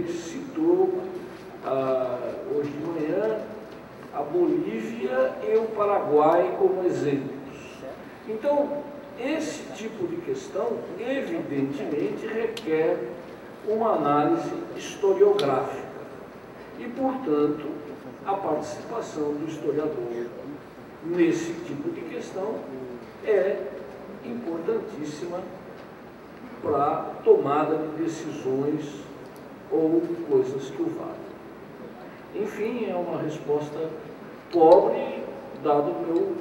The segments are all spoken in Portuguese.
citou hoje de manhã a Bolívia e o Paraguai como exemplos. Então, esse tipo de questão, evidentemente, requer uma análise historiográfica e, portanto, a participação do historiador nesse tipo de questão é importantíssima para a tomada de decisões ou coisas que o valem. Enfim, é uma resposta pobre, dado o meu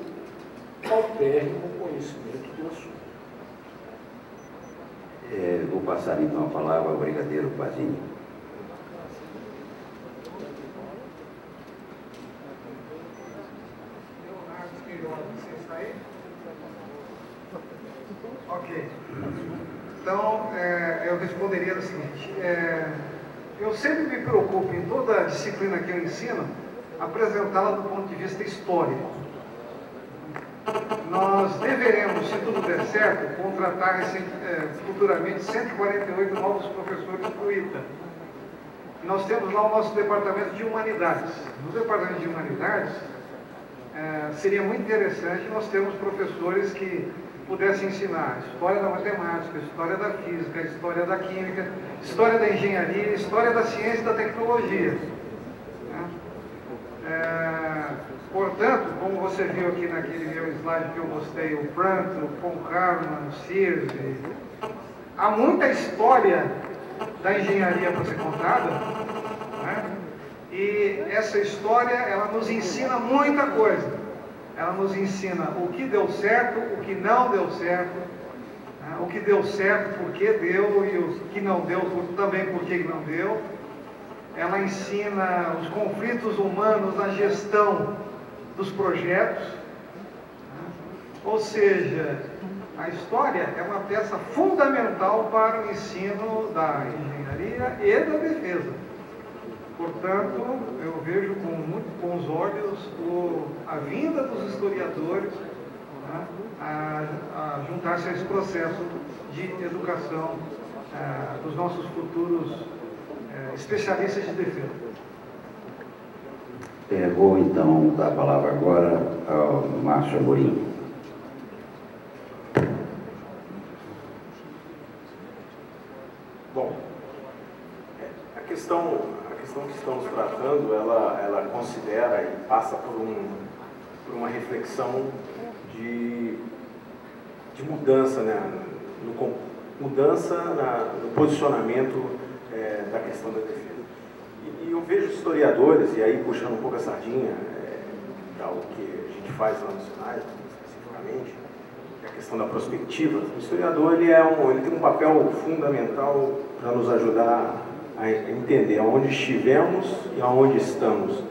paupérrimo conhecimento do assunto. Vou passar então a palavra ao brigadeiro Pazinho. Você está aí? Ok. Então, eu responderia o seguinte. Eu sempre me preocupo, em toda a disciplina que eu ensino, apresentá-la do ponto de vista histórico. Nós deveremos, se tudo der certo, contratar futuramente 148 novos professores para o ITA. Nós temos lá o nosso departamento de humanidades. No departamento de humanidades, seria muito interessante nós termos professores que pudessem ensinar história da matemática, história da física, história da química, história da engenharia, história da ciência e da tecnologia. Portanto, como você viu aqui naquele meu slide que eu mostrei, o Prant, o von Karman, o Sears, há muita história da engenharia para ser contada, né? E essa história, ela nos ensina muita coisa. Ela nos ensina o que deu certo, o que não deu certo, né? O que deu certo, por que deu, e o que não deu, também por que não deu. Ela ensina os conflitos humanos na gestão dos projetos, né? Ou seja, a história é uma peça fundamental para o ensino da engenharia e da defesa. Portanto, eu vejo com muito bons olhos a vinda dos historiadores, né, a juntar-se a esse processo de educação dos nossos futuros especialistas de defesa. Vou então dar a palavra agora ao Márcio Amorim. Bom, a questão que estamos tratando, ela considera e passa por uma reflexão de mudança, né? Mudança no posicionamento da questão da defesa. E eu vejo historiadores, e aí puxando um pouco a sardinha para o que a gente faz lá no Senai, especificamente, que é a questão da prospectiva. O historiador ele tem um papel fundamental para nos ajudar a entender aonde estivemos e aonde estamos.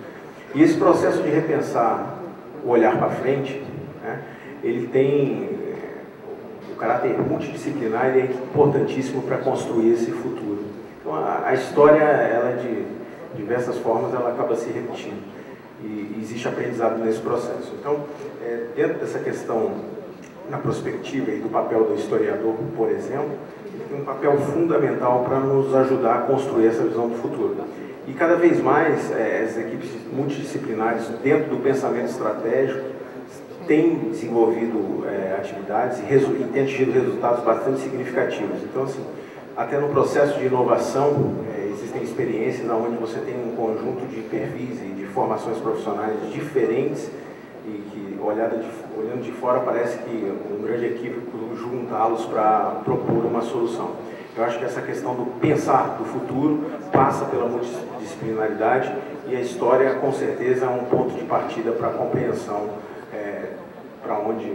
E esse processo de repensar o olhar para frente, né, ele tem o caráter multidisciplinar, ele é importantíssimo para construir esse futuro. Então a história, ela de diversas formas, ela acaba se repetindo e existe aprendizado nesse processo. Então, dentro dessa questão na prospectiva e do papel do historiador, por exemplo, ele tem um papel fundamental para nos ajudar a construir essa visão do futuro. E cada vez mais as equipes multidisciplinares dentro do pensamento estratégico têm desenvolvido atividades e têm atingido resultados bastante significativos. Então, assim, até no processo de inovação, existem experiências onde você tem um conjunto de perfis e de formações profissionais diferentes e que, olhando de fora, parece que um grande equívoco juntá-los para propor uma solução. Eu acho que essa questão do pensar do futuro passa pela multidisciplinaridade e a história, com certeza, é um ponto de partida para a compreensão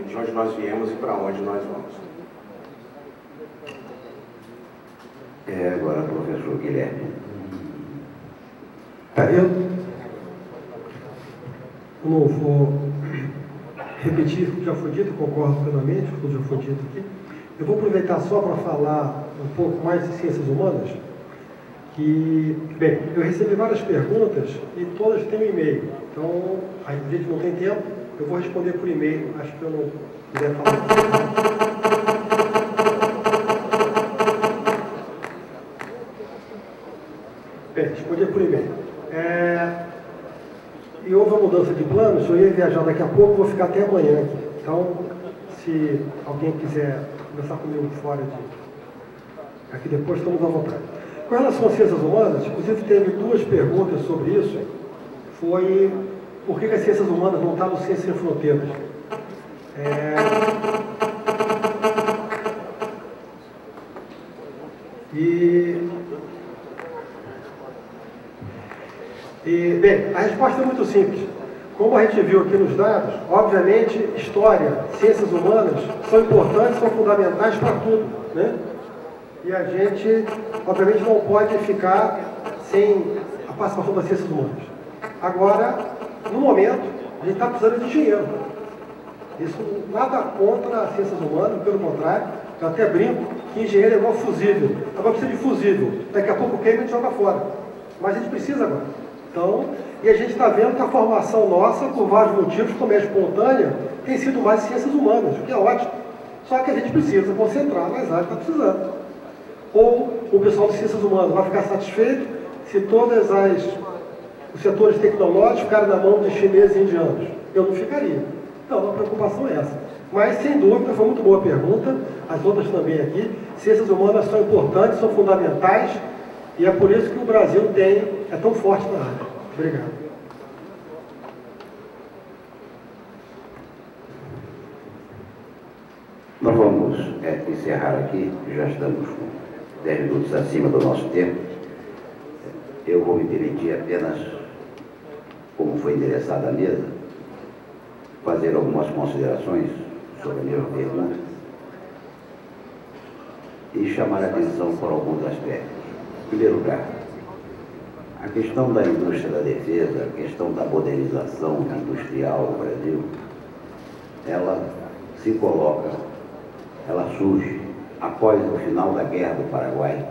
de onde nós viemos e para onde nós vamos. Agora, professor Guilherme. Eu não vou repetir o que já foi dito, concordo plenamente com o que já foi dito aqui. Eu vou aproveitar só para falar um pouco mais de ciências humanas, bem, eu recebi várias perguntas e todas têm um e-mail, então a gente não tem tempo, eu vou responder por e-mail, acho que eu não quiser falar. Bem, respondi por e-mail. E houve uma mudança de planos, eu ia viajar daqui a pouco, vou ficar até amanhã aqui. Então, se alguém quiser conversar comigo fora aqui depois, estamos à vontade. Com relação às ciências humanas, inclusive teve 2 perguntas sobre isso. Foi por que as ciências humanas não estão no Ciências Sem Fronteiras? Bem, a resposta é muito simples. Como a gente viu aqui nos dados, obviamente, história, ciências humanas são importantes, são fundamentais para tudo, né? E a gente, obviamente, não pode ficar sem a participação das ciências humanas. Agora, no momento, a gente está precisando de dinheiro. Isso nada contra as ciências humanas, pelo contrário, eu até brinco que engenheiro é igual fusível. Agora precisa de fusível. Daqui a pouco queima e a gente joga fora. Mas a gente precisa agora. Então, e a gente está vendo que a formação nossa, por vários motivos, como é espontânea, tem sido mais ciências humanas, o que é ótimo. Só que a gente precisa concentrar nas áreas que está precisando. Ou o pessoal de ciências humanas vai ficar satisfeito se todos os setores tecnológicos ficarem na mão dos chineses e indianos. Eu não ficaria. Então, a preocupação é essa. Mas, sem dúvida, foi muito boa a pergunta, as outras também aqui. Ciências humanas são importantes, são fundamentais, e é por isso que o Brasil é tão forte na área. Obrigado. Nós vamos encerrar aqui, já estamos com 10 minutos acima do nosso tempo. Eu vou me permitir apenas, como foi endereçada a mesa, fazer algumas considerações sobre a mesma pergunta e chamar a atenção por alguns aspectos. Em primeiro lugar, a questão da indústria da defesa, a questão da modernização industrial no Brasil, ela se coloca, ela surge após o final da Guerra do Paraguai,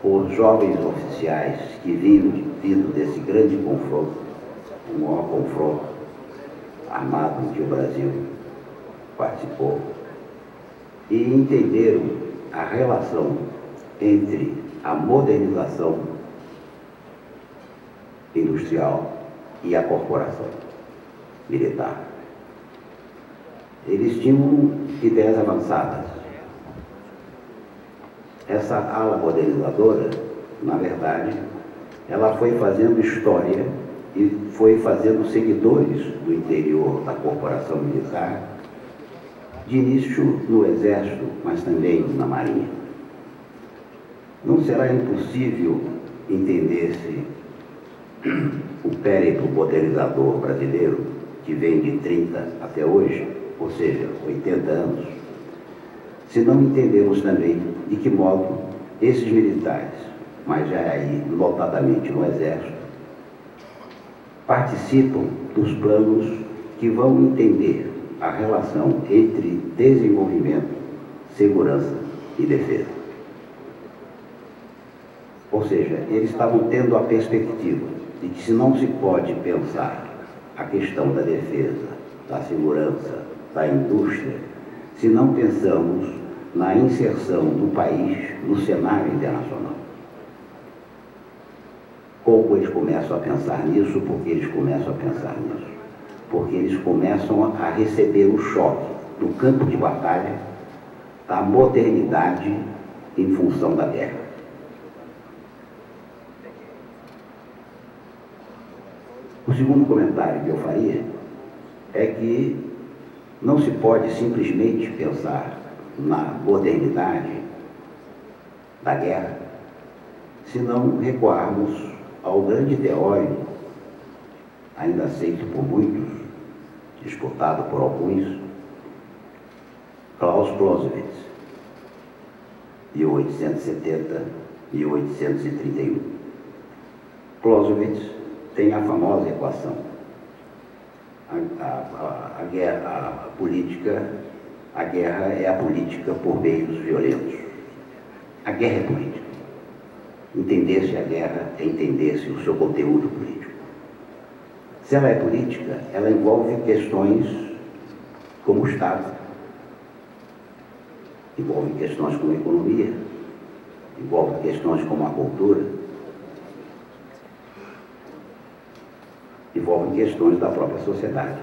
por jovens oficiais que vindo desse grande confronto, o maior confronto armado em que o Brasil participou, e entenderam a relação entre a modernização industrial e a corporação militar. Eles tinham ideias avançadas. Essa ala modernizadora, na verdade, ela foi fazendo história e foi fazendo seguidores do interior da corporação militar, de início no Exército, mas também na Marinha. Não será impossível entender-se o périplo modernizador brasileiro, que vem de 30 até hoje, ou seja, 80 anos, se não entendermos também de que modo esses militares, mas já aí notadamente no Exército, participam dos planos que vão entender a relação entre desenvolvimento, segurança e defesa. Ou seja, eles estavam tendo a perspectiva de que se não se pode pensar a questão da defesa, da segurança, da indústria, se não pensamos na inserção do país no cenário internacional. Como eles começam a pensar nisso? Porque eles começam a pensar nisso? Porque eles começam a receber o choque do campo de batalha da modernidade em função da guerra. O segundo comentário que eu faria é que não se pode simplesmente pensar na modernidade da guerra se não recuarmos ao grande teórico, ainda aceito por muitos, disputado por alguns, Klaus Clausewitz, 1870-1831. Clausewitz tem a famosa equação. A guerra é a política por meios violentos. A guerra é política. Entender-se a guerra é entender-se o seu conteúdo político. Se ela é política, ela envolve questões como o Estado, envolve questões como a economia, envolve questões como a cultura, envolvem questões da própria sociedade.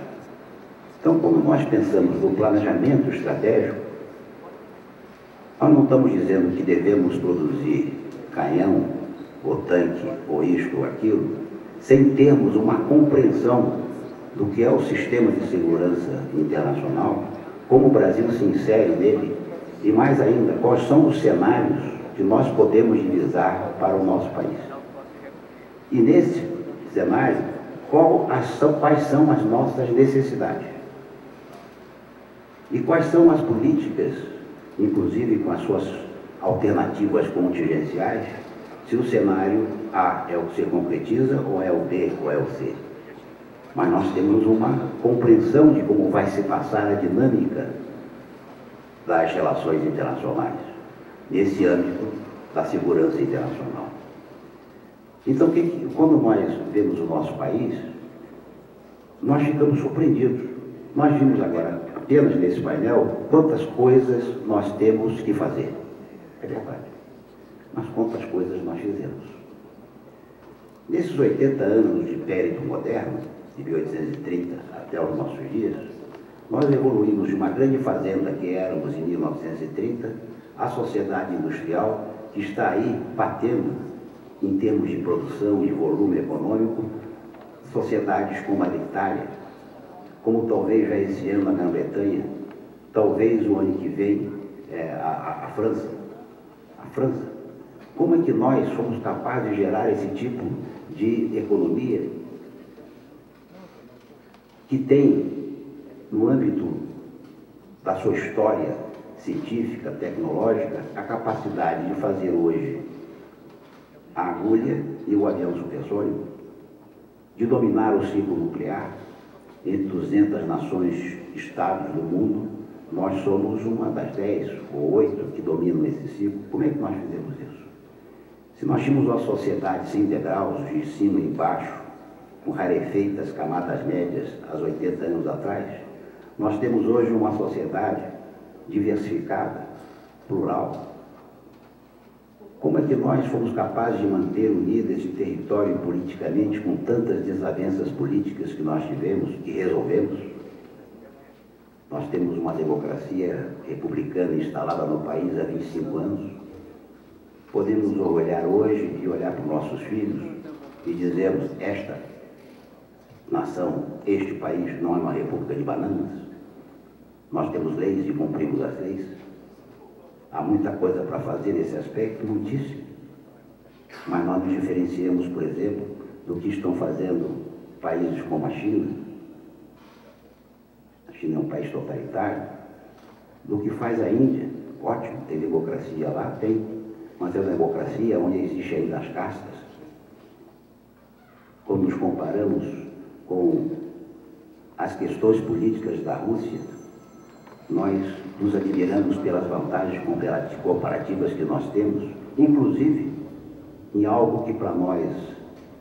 Então, quando nós pensamos no planejamento estratégico, nós não estamos dizendo que devemos produzir canhão, ou tanque, ou isto ou aquilo, sem termos uma compreensão do que é o sistema de segurança internacional, como o Brasil se insere nele, e mais ainda, quais são os cenários que nós podemos divisar para o nosso país. E nesse cenário, quais são as nossas necessidades? E quais são as políticas, inclusive com as suas alternativas contingenciais, se o cenário A é o que se concretiza, ou é o B, ou é o C. Mas nós temos uma compreensão de como vai se passar a dinâmica das relações internacionais, nesse âmbito da segurança internacional. Então, quando nós vemos o nosso país, nós ficamos surpreendidos. Nós vimos agora, apenas nesse painel, quantas coisas nós temos que fazer. É verdade. Mas quantas coisas nós fizemos. Nesses 80 anos de périplo moderno, de 1830 até os nossos dias, nós evoluímos de uma grande fazenda que éramos em 1930, à sociedade industrial que está aí batendo, em termos de produção, de volume econômico, sociedades como a da Itália, como talvez já esse ano a Grã-Bretanha, talvez o ano que vem a França. A França. Como é que nós somos capazes de gerar esse tipo de economia que tem, no âmbito da sua história científica, tecnológica, a capacidade de fazer hoje a agulha e o avião supersônico, de dominar o ciclo nuclear entre 200 nações, estados do mundo? Nós somos uma das 10 ou 8 que dominam esse ciclo. Como é que nós fizemos isso? Se nós tínhamos uma sociedade sem degraus, de cima e embaixo, com rarefeitas camadas médias, há 80 anos atrás, nós temos hoje uma sociedade diversificada, plural. Como é que nós fomos capazes de manter unido esse território politicamente com tantas desavenças políticas que nós tivemos e resolvemos? Nós temos uma democracia republicana instalada no país há 25 anos. Podemos olhar hoje e olhar para os nossos filhos e dizermos: esta nação, este país não é uma república de bananas. Nós temos leis e cumprimos as leis. Há muita coisa para fazer nesse aspecto, muitíssimo. Mas nós nos diferenciamos, por exemplo, do que estão fazendo países como a China. A China é um país totalitário. Do que faz a Índia. Ótimo, tem democracia lá? Tem. Mas é uma democracia onde existe ainda as castas. Quando nos comparamos com as questões políticas da Rússia, nós nos admiramos pelas vantagens comparativas que nós temos, inclusive em algo que para nós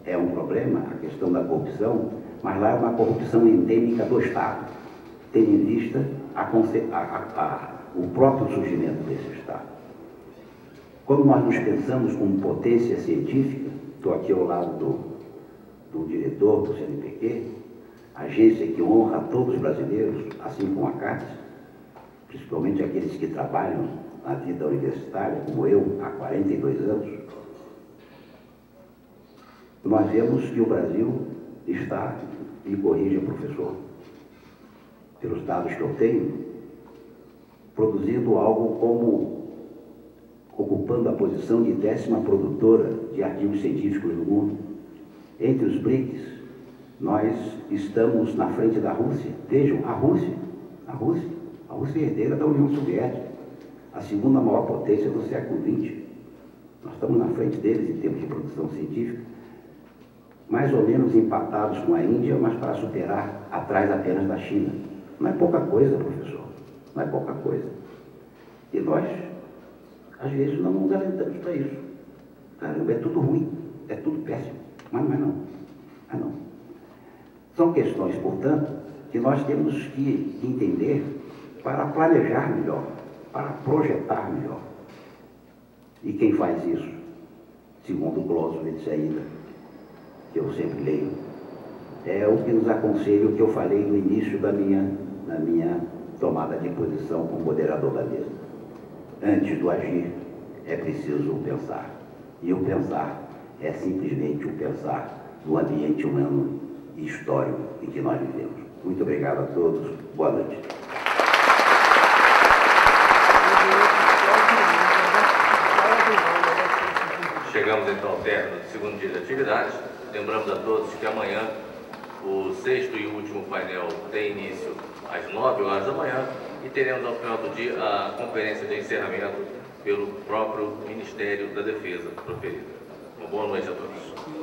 é um problema, a questão da corrupção, mas lá é uma corrupção endêmica do Estado, tendo em vista o próprio surgimento desse Estado. Quando nós nos pensamos como potência científica, estou aqui ao lado do diretor do CNPq, agência que honra a todos os brasileiros, assim como a CATES, principalmente aqueles que trabalham na vida universitária, como eu, há 42 anos, nós vemos que o Brasil está, me corrija, professor, pelos dados que eu tenho, produzindo algo como ocupando a posição de 10ª produtora de artigos científicos no mundo. Entre os BRICS, nós estamos na frente da Rússia. Vejam, a Rússia é herdeira da União Soviética, a segunda maior potência do século XX. Nós estamos na frente deles em termos de produção científica, mais ou menos empatados com a Índia, mas para superar atrás apenas da China. Não é pouca coisa, professor, não é pouca coisa. E nós, às vezes, não nos alentamos para isso. Caramba, é tudo ruim, é tudo péssimo, mas não é não. É não. São questões, portanto, que nós temos que entender para planejar melhor, para projetar melhor. E quem faz isso, segundo Clausewitz ainda, que eu sempre leio, é o que nos aconselha o que eu falei no início da minha tomada de posição como moderador da mesa. Antes do agir, é preciso pensar. E o pensar é simplesmente o pensar do ambiente humano e histórico em que nós vivemos. Muito obrigado a todos. Boa noite. Chegamos então ao término do segundo dia de atividades. Lembramos a todos que amanhã o sexto e último painel tem início às 9 horas da manhã e teremos ao final do dia a conferência de encerramento pelo próprio Ministério da Defesa proferida. Uma boa noite a todos.